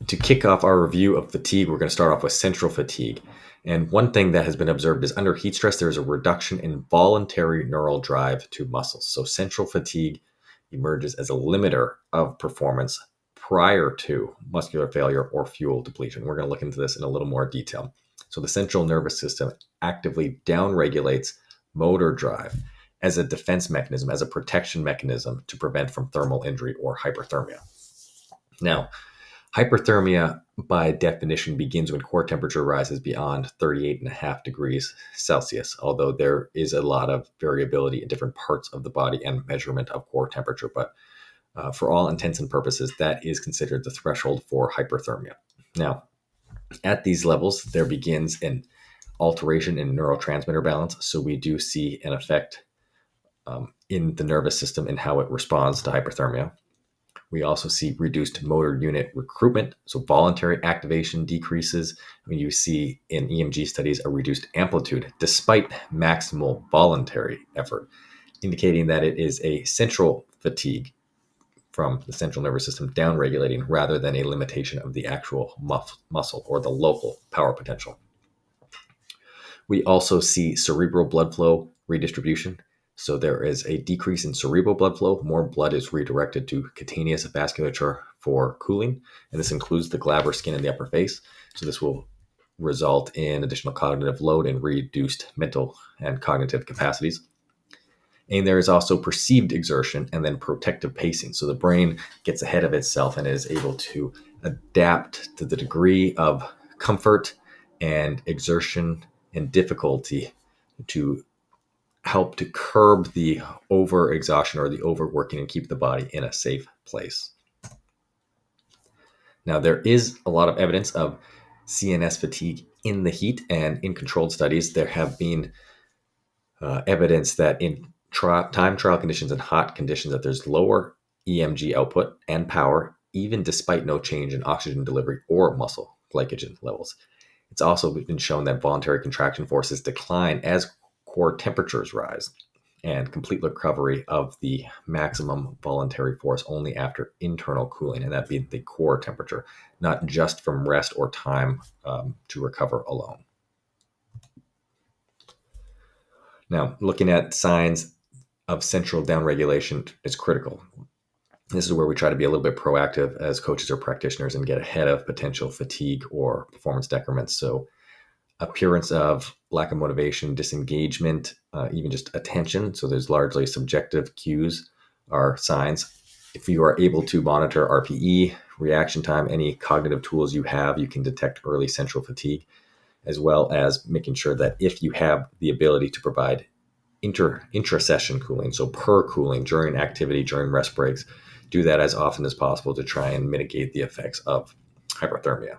To kick off our review of fatigue, we're going to start off with central fatigue. And one thing that has been observed is under heat stress, there is a reduction in voluntary neural drive to muscles. So central fatigue emerges as a limiter of performance prior to muscular failure or fuel depletion. We're going to look into this in a little more detail. So the central nervous system actively downregulates motor drive as a defense mechanism, as a protection mechanism to prevent from thermal injury or hyperthermia. Now, hyperthermia, by definition, begins when core temperature rises beyond 38.5 degrees Celsius, although there is a lot of variability in different parts of the body and measurement of core temperature. But for all intents and purposes, that is considered the threshold for hyperthermia. Now, at these levels, there begins an alteration in neurotransmitter balance. So we do see an effect in the nervous system and how it responds to hyperthermia. We also see reduced motor unit recruitment, so voluntary activation decreases. When you see in EMG studies a reduced amplitude despite maximal voluntary effort, indicating that it is a central fatigue from the central nervous system downregulating rather than a limitation of the actual muscle or the local power potential. We also see cerebral blood flow redistribution. So there is a decrease in cerebral blood flow. More blood is redirected to cutaneous vasculature for cooling, and this includes the glabrer skin in the upper face. So this will result in additional cognitive load and reduced mental and cognitive capacities. And there is also perceived exertion and then protective pacing. So the brain gets ahead of itself and is able to adapt to the degree of comfort and exertion and difficulty to help to curb the overexhaustion or the overworking and keep the body in a safe place. Now, there is a lot of evidence of CNS fatigue in the heat, and in controlled studies, there have been evidence that in time trial conditions and hot conditions that there's lower EMG output and power, even despite no change in oxygen delivery or muscle glycogen levels. It's also been shown that voluntary contraction forces decline as core temperatures rise, and complete recovery of the maximum voluntary force only after internal cooling, and that being the core temperature, not just from rest or time to recover alone. Now, looking at signs of central downregulation is critical. This is where we try to be a little bit proactive as coaches or practitioners and get ahead of potential fatigue or performance decrements. So appearance of lack of motivation, disengagement, even just attention. So there's largely subjective cues are signs. If you are able to monitor RPE, reaction time, any cognitive tools you have, you can detect early central fatigue, as well as making sure that if you have the ability to provide intra-session cooling, so per cooling during activity, during rest breaks, do that as often as possible to try and mitigate the effects of hyperthermia.